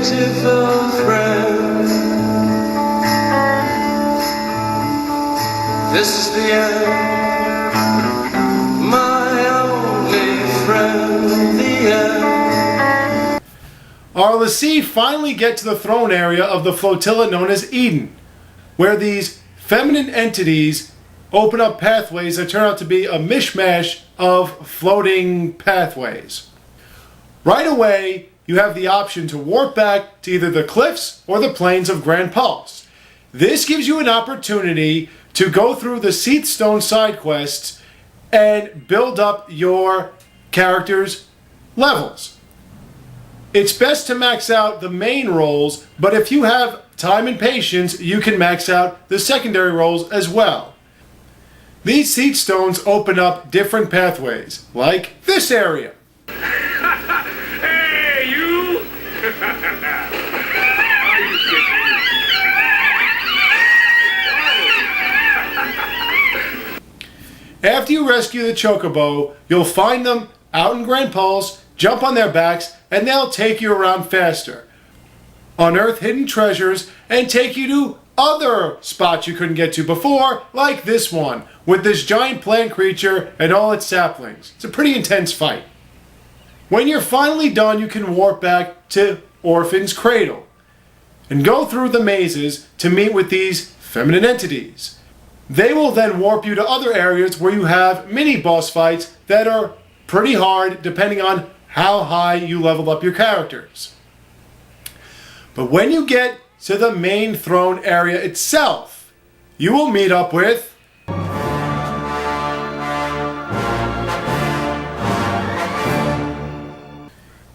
beautiful friend. This is the end, my only friend, the end. Our Lassie finally get to the throne area of the flotilla known as Eden, where these feminine entities open up pathways that turn out to be a mishmash of floating pathways. Right away, you have the option to warp back to either the cliffs or the plains of Grand Pulse. This gives you an opportunity to go through the Seath Stone side quests and build up your character's levels. It's best to max out the main roles, but if you have time and patience, you can max out the secondary roles as well. These Seath Stones open up different pathways, like this area. Hey, you! Are you kidding? After you rescue the Chocobo, you'll find them out in Grand Pulse, jump on their backs, and they'll take you around faster. Unearth hidden treasures and take you to other spots you couldn't get to before, like this one, with this giant plant creature and all its saplings. It's a pretty intense fight. When you're finally done, you can warp back to Orphan's Cradle and go through the mazes to meet with these feminine entities. They will then warp you to other areas where you have mini boss fights that are pretty hard depending on how high you level up your characters. But when you get to the main throne area itself, you will meet up with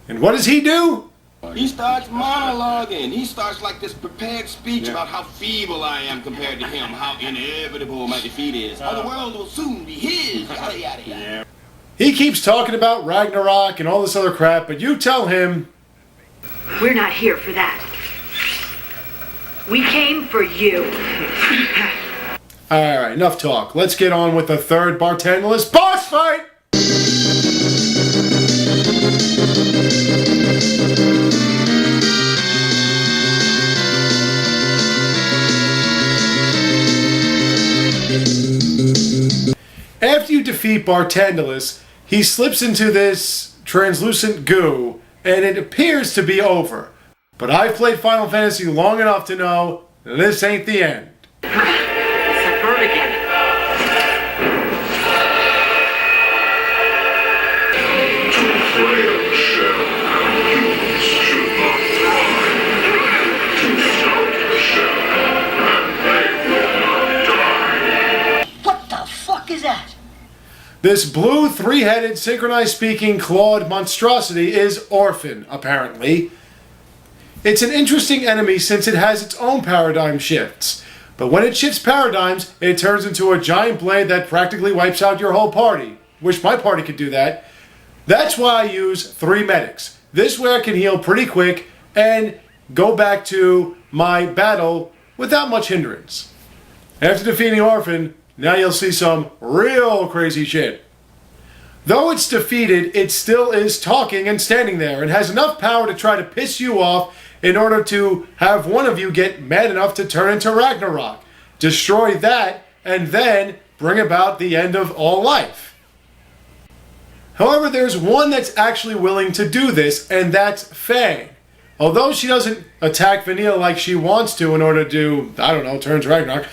and what does he do? He starts monologuing. He starts like this prepared speech about how feeble I am compared to him, how inevitable my defeat is, how the world will soon be his, yada yada yada. He keeps talking about Ragnarok and all this other crap, but you tell him, we're not here for that. We came for you. Alright, enough talk. Let's get on with the third Bartendless boss fight! After you defeat Bartendless, he slips into this translucent goo, and it appears to be over. But I've played Final Fantasy long enough to know this ain't the end. It's that bird again. What the fuck is that? This blue, three-headed, synchronized speaking, clawed monstrosity is Orphan, apparently. It's an interesting enemy since it has its own paradigm shifts. But when it shifts paradigms, it turns into a giant blade that practically wipes out your whole party. Wish my party could do that. That's why I use 3 medics. This way I can heal pretty quick and go back to my battle without much hindrance. After defeating Orphan, now you'll see some real crazy shit. Though it's defeated, it still is talking and standing there and has enough power to try to piss you off in order to have one of you get mad enough to turn into Ragnarok, destroy that, and then bring about the end of all life. However, there's one that's actually willing to do this, and that's Fang. Although she doesn't attack Vanille like she wants to in order to, I don't know, turn to Ragnarok,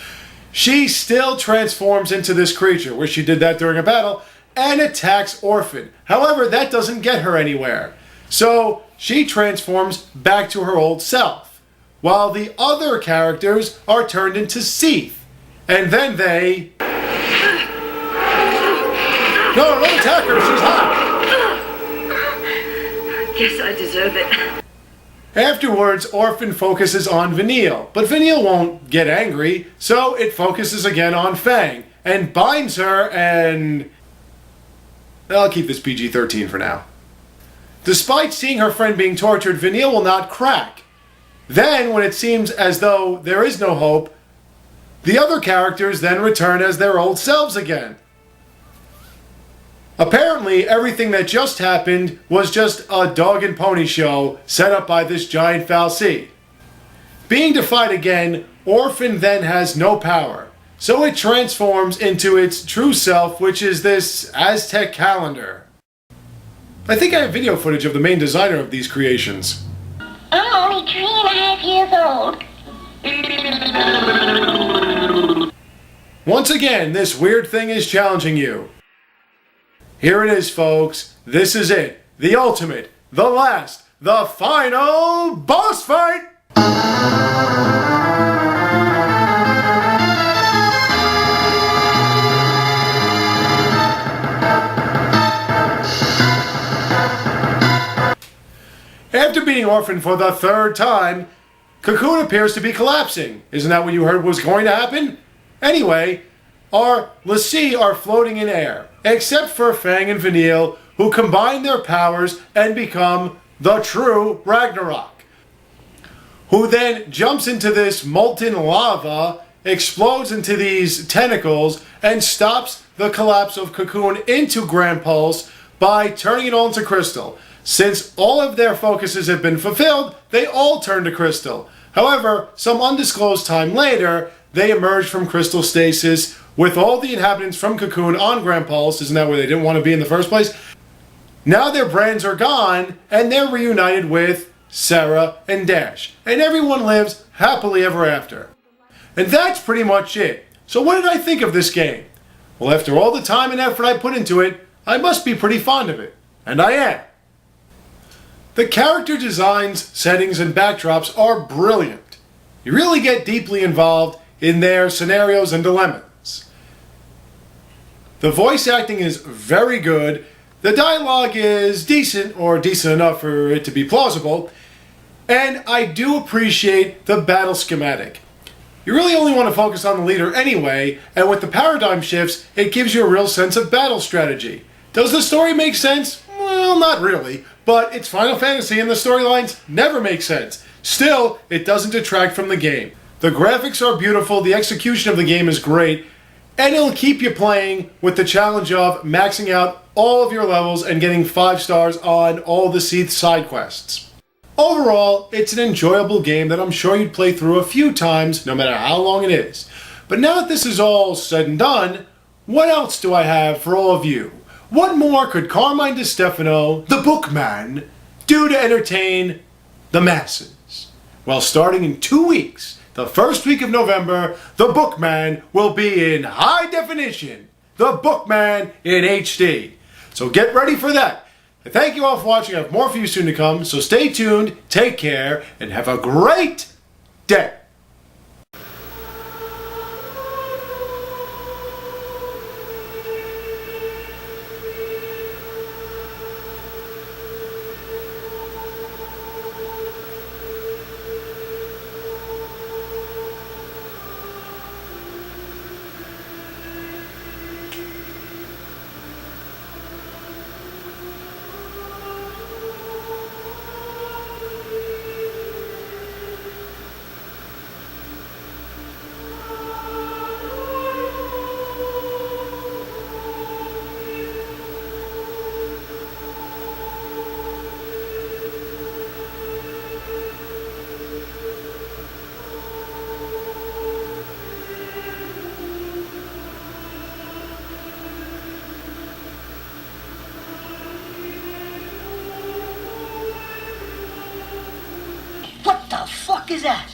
she still transforms into this creature, where she did that during a battle, and attacks Orphan. However, that doesn't get her anywhere. So she transforms back to her old self, while the other characters are turned into Seath. And then they... No, don't attack her, she's hot! Guess I deserve it. Afterwards, Orphan focuses on Vanille, but Vanille won't get angry, so it focuses again on Fang, and binds her and... I'll keep this PG-13 for now. Despite seeing her friend being tortured, Vanille will not crack. Then, when it seems as though there is no hope, the other characters then return as their old selves again. Apparently, everything that just happened was just a dog and pony show set up by this giant fal'Cie. Being defied again, Orphan then has no power, so it transforms into its true self, which is this Aztec calendar. I think I have video footage of the main designer of these creations. I'm only 3.5 years old. Once again, this weird thing is challenging you. Here it is, folks. This is it. The ultimate, the last, the final boss fight! After beating Orphan for the third time, Cocoon appears to be collapsing. Isn't that what you heard was going to happen? Anyway, our l'Cie are floating in air, except for Fang and Vanille, who combine their powers and become the true Ragnarok, who then jumps into this molten lava, explodes into these tentacles, and stops the collapse of Cocoon into Grand Pulse by turning it all into crystal. Since all of their focuses have been fulfilled, they all turn to crystal. However, some undisclosed time later, they emerge from crystal stasis with all the inhabitants from Cocoon on Grand Pulse. Isn't that where they didn't want to be in the first place? Now their brains are gone, and they're reunited with Sarah and Dash. And everyone lives happily ever after. And that's pretty much it. So what did I think of this game? Well, after all the time and effort I put into it, I must be pretty fond of it. And I am. The character designs, settings, and backdrops are brilliant. You really get deeply involved in their scenarios and dilemmas. The voice acting is very good. The dialogue is decent, or decent enough for it to be plausible. And I do appreciate the battle schematic. You really only want to focus on the leader anyway, and with the paradigm shifts, it gives you a real sense of battle strategy. Does the story make sense? Well, not really, but it's Final Fantasy and the storylines never make sense. Still, it doesn't detract from the game. The graphics are beautiful, the execution of the game is great, and it'll keep you playing with the challenge of maxing out all of your levels and getting 5 stars on all the XIII side quests. Overall, it's an enjoyable game that I'm sure you'd play through a few times, no matter how long it is. But now that this is all said and done, what else do I have for all of you? What more could Carmine DiStefano, the Bookman, do to entertain the masses? Well, starting in 2 weeks, the first week of November, the Bookman will be in high definition. The Bookman in HD. So get ready for that. And thank you all for watching. I have more for you soon to come, so stay tuned, take care, and have a great day. What the fuck is that?